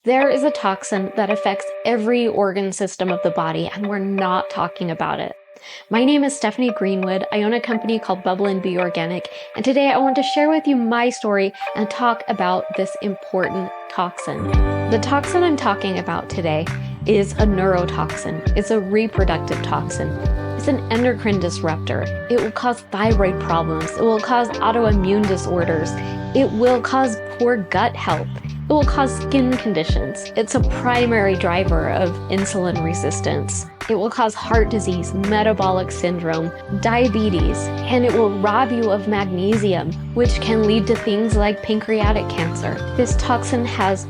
There is a toxin that affects every organ system of the body, and we're not talking about it. My name is Stephanie Greenwood. I own a company called Bubble and Be Organic, and today I want to share with you my story and talk about this important toxin. The toxin I'm talking about today is a neurotoxin. It's a reproductive toxin. It's an endocrine disruptor. It will cause thyroid problems. It will cause autoimmune disorders. It will cause poor gut health. It will cause skin conditions. It's a primary driver of insulin resistance. It will cause heart disease, metabolic syndrome, diabetes, and it will rob you of magnesium, which can lead to things like pancreatic cancer. This toxin has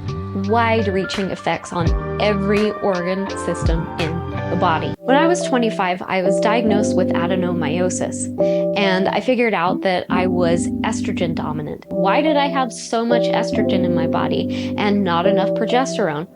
wide-reaching effects on every organ system in the body. When I was 25, I was diagnosed with adenomyosis, and I figured out that I was estrogen dominant. Why did I have so much estrogen in my body and not enough progesterone?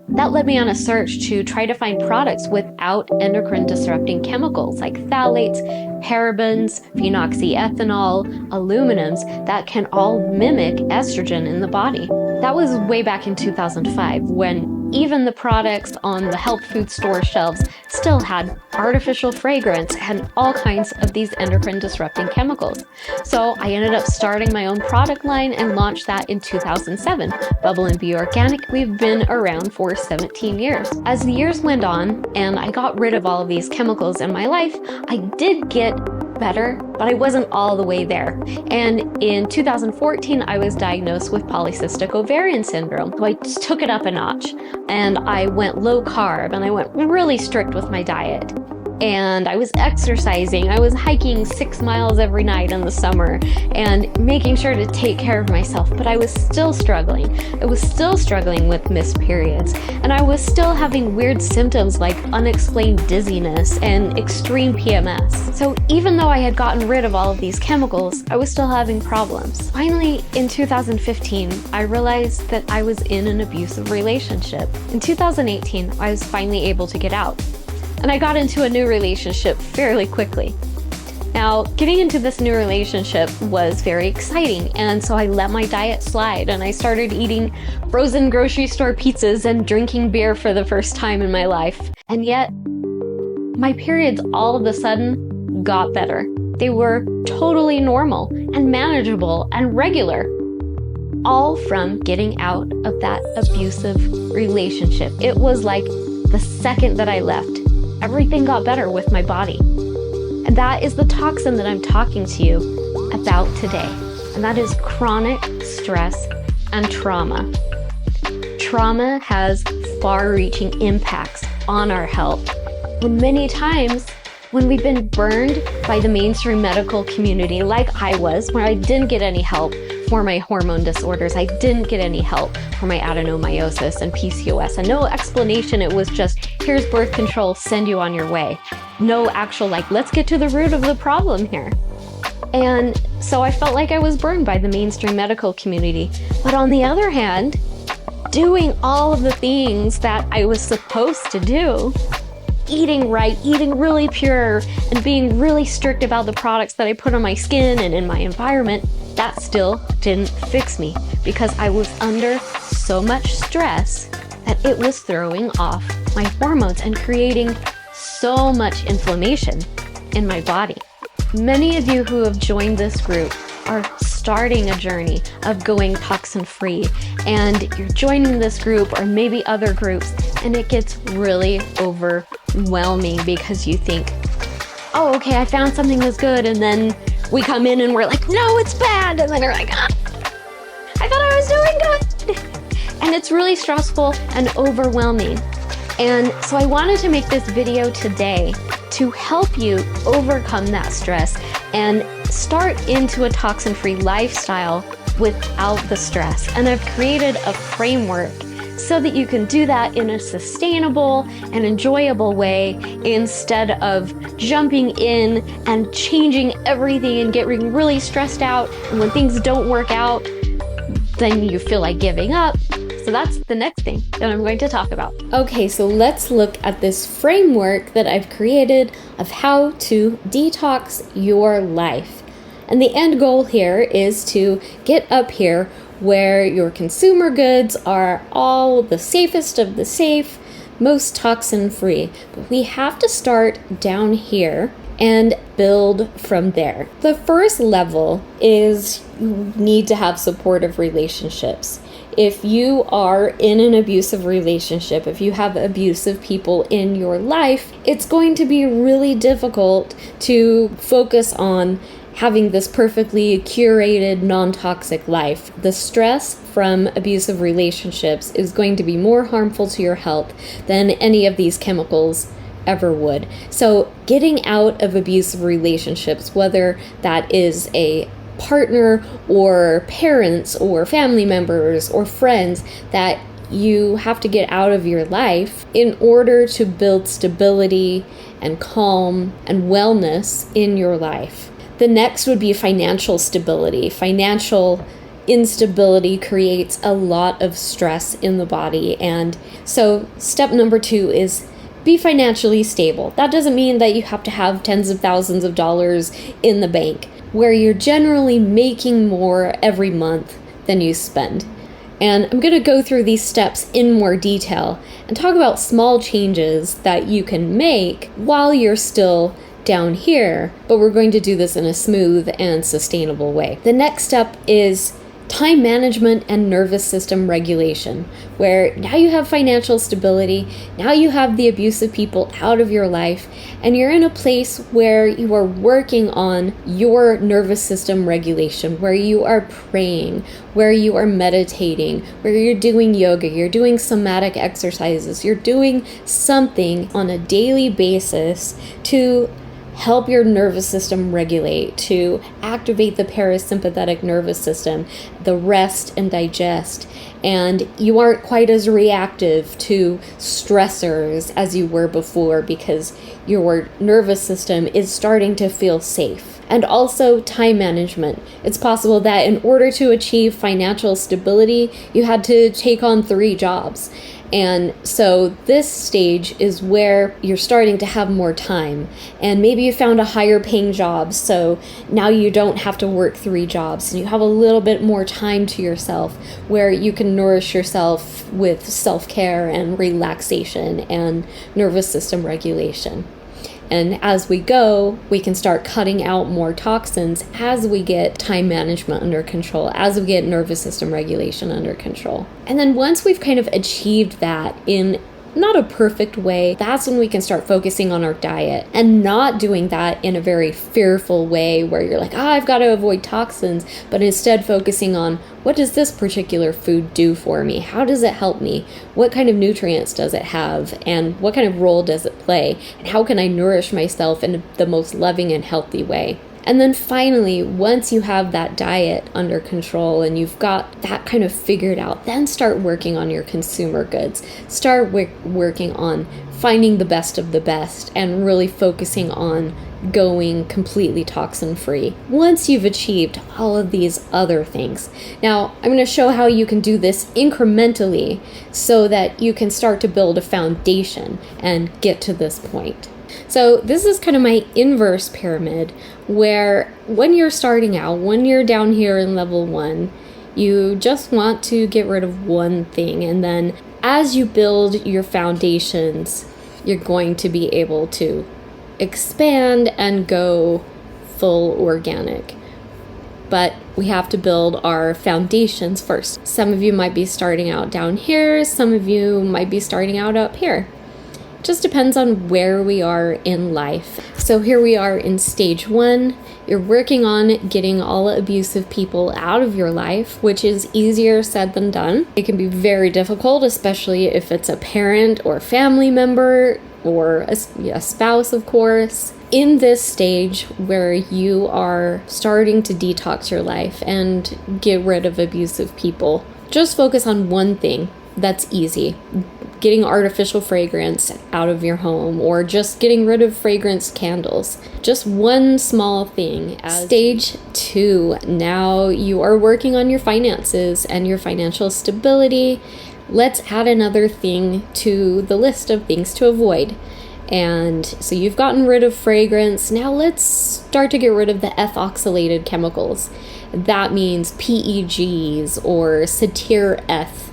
That led me on a search to try to find products without endocrine disrupting chemicals like phthalates, parabens, phenoxyethanol, aluminums that can all mimic estrogen in the body. That was way back in 2005 when even the products on the health food store shelves still had artificial fragrance and all kinds of these endocrine disrupting chemicals. So I ended up starting my own product line and launched that in 2007. Bubble and Be Organic, we've been around for 17 years. As the years went on and I got rid of all of these chemicals in my life, I did get better, but I wasn't all the way there. And in 2014, I was diagnosed with polycystic ovarian syndrome. So I just took it up a notch and I went low carb and I went really strict with my diet. And I was exercising. I was hiking 6 miles every night in the summer and making sure to take care of myself. But I was still struggling. I was still struggling with missed periods. And I was still having weird symptoms like unexplained dizziness and extreme PMS. So even though I had gotten rid of all of these chemicals, I was still having problems. Finally, in 2015, I realized that I was in an abusive relationship. In 2018, I was finally able to get out. And I got into a new relationship fairly quickly. Now, getting into this new relationship was very exciting, and so I let my diet slide and I started eating frozen grocery store pizzas and drinking beer for the first time in my life. And yet, my periods all of a sudden got better. They were totally normal and manageable and regular, all from getting out of that abusive relationship. It was like the second that I left, everything got better with my body. And that is the toxin that I'm talking to you about today. And that is chronic stress and trauma. Trauma has far-reaching impacts on our health. And many times when we've been burned by the mainstream medical community, like I was, where I didn't get any help for my hormone disorders, I didn't get any help for my adenomyosis and PCOS, and no explanation. It was just, here's birth control, send you on your way. No actual, let's get to the root of the problem here. And so I felt like I was burned by the mainstream medical community. But on the other hand, doing all of the things that I was supposed to do, eating right, eating really pure, and being really strict about the products that I put on my skin and in my environment, that still didn't fix me because I was under so much stress that it was throwing off my hormones and creating so much inflammation in my body. Many of you who have joined this group are starting a journey of going toxin-free, and you're joining this group or maybe other groups, and it gets really overwhelming because you think, oh, okay, I found something that's good, and then we come in and we're like, no, it's bad, and then you're like, I thought I was doing good. And it's really stressful and overwhelming. And so I wanted to make this video today to help you overcome that stress and start into a toxin-free lifestyle without the stress. And I've created a framework so that you can do that in a sustainable and enjoyable way instead of jumping in and changing everything and getting really stressed out. And when things don't work out, then you feel like giving up. So that's the next thing that I'm going to talk about. Okay, so let's look at this framework that I've created of how to detox your life. And the end goal here is to get up here where your consumer goods are all the safest of the safe, most toxin-free. But we have to start down here and build from there. The first level is you need to have supportive relationships. If you are in an abusive relationship, if you have abusive people in your life, it's going to be really difficult to focus on having this perfectly curated, non-toxic life. The stress from abusive relationships is going to be more harmful to your health than any of these chemicals ever would. So getting out of abusive relationships, whether that is a partner or parents or family members or friends that you have to get out of your life in order to build stability and calm and wellness in your life. The next would be financial stability. Financial instability creates a lot of stress in the body. And so step number 2 is be financially stable. That doesn't mean that you have to have tens of thousands of dollars in the bank, where you're generally making more every month than you spend. And I'm going to go through these steps in more detail and talk about small changes that you can make while you're still down here, but we're going to do this in a smooth and sustainable way. The next step is time management and nervous system regulation, where now you have financial stability, now you have the abusive people out of your life, and you're in a place where you are working on your nervous system regulation, where you are praying, where you are meditating, where you're doing yoga, you're doing somatic exercises, you're doing something on a daily basis to help your nervous system regulate, to activate the parasympathetic nervous system, the rest and digest, and you aren't quite as reactive to stressors as you were before because your nervous system is starting to feel safe. And also time management. It's possible that in order to achieve financial stability, you had to take on 3 jobs. And so this stage is where you're starting to have more time. And maybe you found a higher paying job, so now you don't have to work 3 jobs. And you have a little bit more time to yourself where you can nourish yourself with self-care and relaxation and nervous system regulation. And as we go, we can start cutting out more toxins as we get time management under control, as we get nervous system regulation under control. And then once we've kind of achieved that in not a perfect way, that's when we can start focusing on our diet and not doing that in a very fearful way where you're like, I've got to avoid toxins, but instead focusing on what does this particular food do for me? How does it help me? What kind of nutrients does it have? And what kind of role does it play? And how can I nourish myself in the most loving and healthy way? And then finally, once you have that diet under control and you've got that kind of figured out, then start working on your consumer goods. Start working on finding the best of the best and really focusing on going completely toxin-free once you've achieved all of these other things. Now, I'm going to show how you can do this incrementally so that you can start to build a foundation and get to this point. So this is kind of my inverse pyramid where when you're starting out, when you're down here in level 1, you just want to get rid of one thing. And then as you build your foundations, you're going to be able to expand and go full organic. But we have to build our foundations first. Some of you might be starting out down here. Some of you might be starting out up here. Just depends on where we are in life. So here we are in stage 1. You're working on getting all abusive people out of your life, which is easier said than done. It can be very difficult, especially if it's a parent or family member or a spouse, of course. In this stage where you are starting to detox your life and get rid of abusive people, just focus on one thing. That's easy. Getting artificial fragrance out of your home or just getting rid of fragrance candles. Just one small thing. Stage 2, now you are working on your finances and your financial stability. Let's add another thing to the list of things to avoid. And so you've gotten rid of fragrance. Now let's start to get rid of the ethoxylated chemicals. That means PEGs or cetir-eth,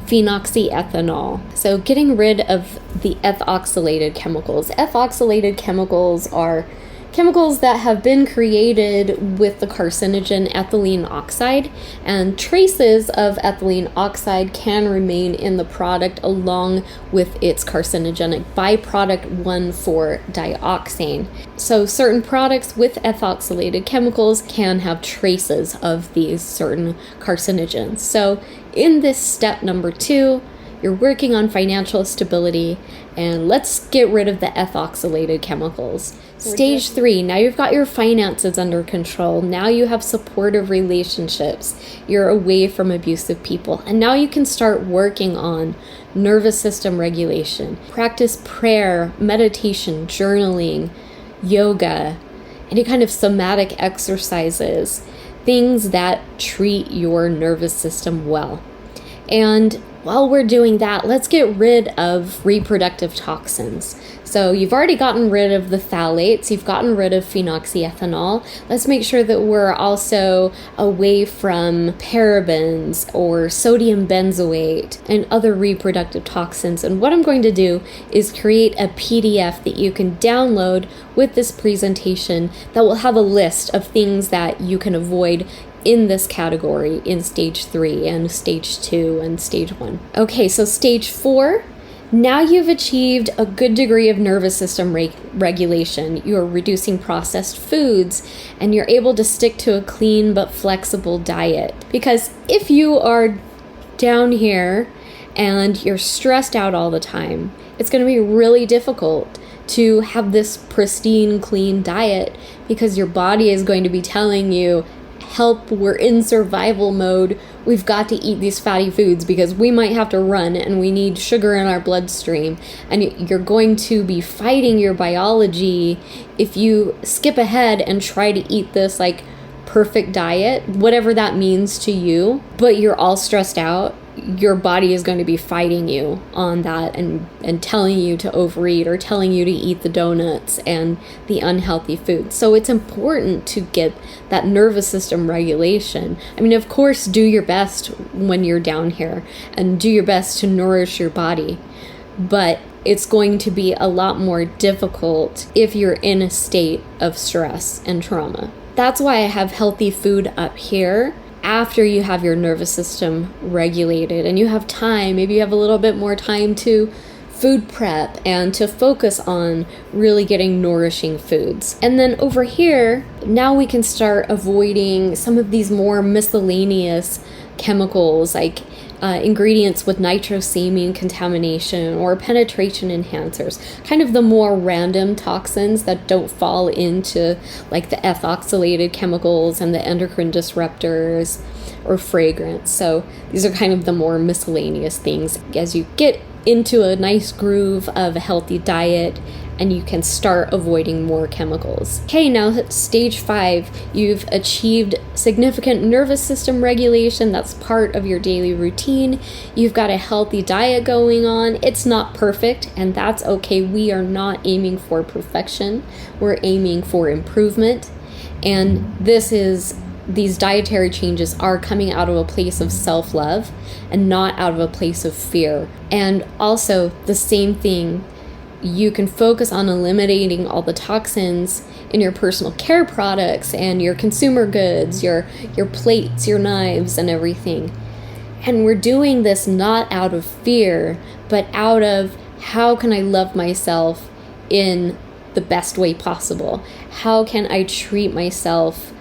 phenoxyethanol. So getting rid of the ethoxylated chemicals. Ethoxylated chemicals are chemicals that have been created with the carcinogen ethylene oxide, and traces of ethylene oxide can remain in the product along with its carcinogenic byproduct 1,4-dioxane. So certain products with ethoxylated chemicals can have traces of these certain carcinogens. So in this step number 2, you're working on financial stability, and let's get rid of the ethoxylated chemicals. Stage 3, now you've got your finances under control. Now you have supportive relationships. You're away from abusive people. And now you can start working on nervous system regulation. Practice prayer, meditation, journaling, yoga, any kind of somatic exercises, things that treat your nervous system well. And while we're doing that, let's get rid of reproductive toxins. So you've already gotten rid of the phthalates, you've gotten rid of phenoxyethanol. Let's make sure that we're also away from parabens or sodium benzoate and other reproductive toxins. And what I'm going to do is create a PDF that you can download with this presentation that will have a list of things that you can avoid in this category in stage 3 and stage 2 and stage 1. Okay, so stage 4, now you've achieved a good degree of nervous system regulation. You're reducing processed foods and you're able to stick to a clean but flexible diet. Because if you are down here and you're stressed out all the time, it's going to be really difficult to have this pristine, clean diet because your body is going to be telling you, help, we're in survival mode, we've got to eat these fatty foods because we might have to run and we need sugar in our bloodstream. And you're going to be fighting your biology if you skip ahead and try to eat this like perfect diet, whatever that means to you, but you're all stressed out. Your body is going to be fighting you on that and telling you to overeat or telling you to eat the donuts and the unhealthy foods. So it's important to get that nervous system regulation. I mean, of course, do your best when you're down here and do your best to nourish your body. But it's going to be a lot more difficult if you're in a state of stress and trauma. That's why I have healthy food up here. After you have your nervous system regulated and you have time, maybe you have a little bit more time to food prep and to focus on really getting nourishing foods. And then over here, now we can start avoiding some of these more miscellaneous chemicals like ingredients with nitrosamine contamination or penetration enhancers, kind of the more random toxins that don't fall into like the ethoxylated chemicals and the endocrine disruptors or fragrance. So these are kind of the more miscellaneous things as you get into a nice groove of a healthy diet and you can start avoiding more chemicals. Okay, now stage 5, you've achieved significant nervous system regulation. That's part of your daily routine. You've got a healthy diet going on. It's not perfect, and that's okay. We are not aiming for perfection. We're aiming for improvement. And these dietary changes are coming out of a place of self-love and not out of a place of fear. And also the same thing, you can focus on eliminating all the toxins in your personal care products and your consumer goods, your plates, your knives, and everything. And we're doing this not out of fear, but out of how can I love myself in the best way possible? How can I treat myself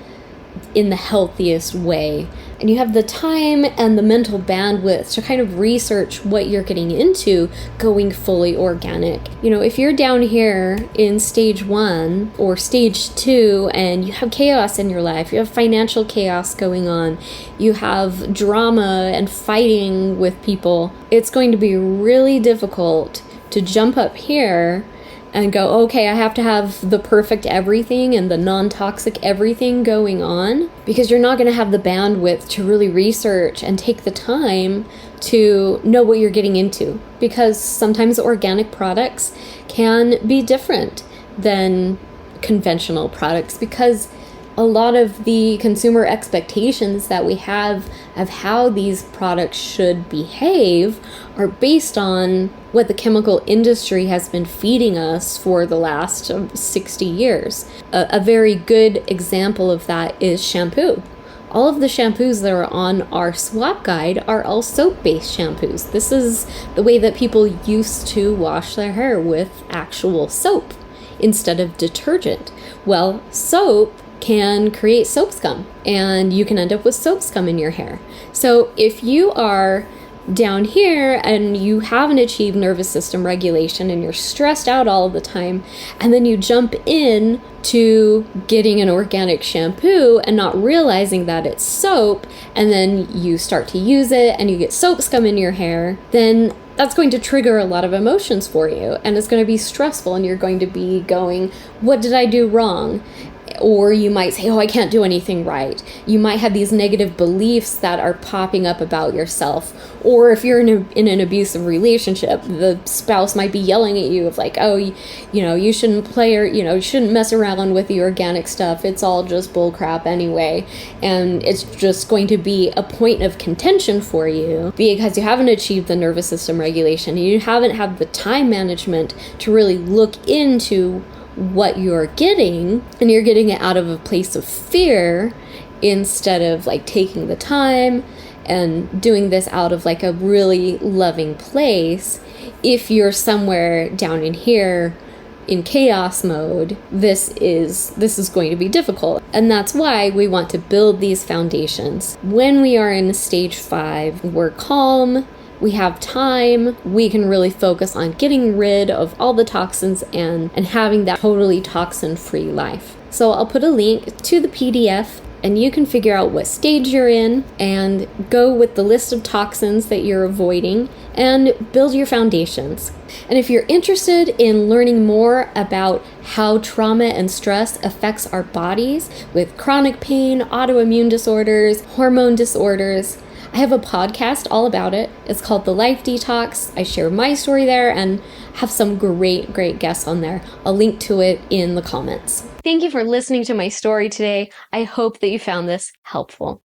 in the healthiest way? And you have the time and the mental bandwidth to kind of research what you're getting into going fully organic. You know, if you're down here in stage 1 or stage 2 and you have chaos in your life, you have financial chaos going on, you have drama and fighting with people, it's going to be really difficult to jump up here and go, okay, I have to have the perfect everything and the non-toxic everything going on, because you're not going to have the bandwidth to really research and take the time to know what you're getting into, because sometimes organic products can be different than conventional products because a lot of the consumer expectations that we have of how these products should behave are based on what the chemical industry has been feeding us for the last 60 years. A very good example of that is shampoo. All of the shampoos that are on our swap guide are all soap-based shampoos. This is the way that people used to wash their hair, with actual soap instead of detergent. Well, soap can create soap scum, and you can end up with soap scum in your hair. So if you are down here and you haven't achieved nervous system regulation and you're stressed out all the time, and then you jump in to getting an organic shampoo and not realizing that it's soap, and then you start to use it and you get soap scum in your hair, then that's going to trigger a lot of emotions for you, and it's going to be stressful, and you're going to be going, what did I do wrong? Or you might say, oh, I can't do anything right. You might have these negative beliefs that are popping up about yourself. Or if you're in an abusive relationship, the spouse might be yelling at you of like, oh, you shouldn't play, or, you shouldn't mess around with the organic stuff. It's all just bull crap anyway. And it's just going to be a point of contention for you because you haven't achieved the nervous system regulation. You haven't had the time management to really look into what you're getting, and you're getting it out of a place of fear instead of like taking the time and doing this out of like a really loving place. If you're somewhere down in here in chaos mode, this is going to be difficult. And that's why we want to build these foundations. When we are in stage 5, we're calm, we have time, we can really focus on getting rid of all the toxins and having that totally toxin-free life. So I'll put a link to the PDF, and you can figure out what stage you're in and go with the list of toxins that you're avoiding and build your foundations. And if you're interested in learning more about how trauma and stress affects our bodies with chronic pain, autoimmune disorders, hormone disorders, I have a podcast all about it. It's called The Life Detox. I share my story there and have some great guests on there. I'll link to it in the comments. Thank you for listening to my story today. I hope that you found this helpful.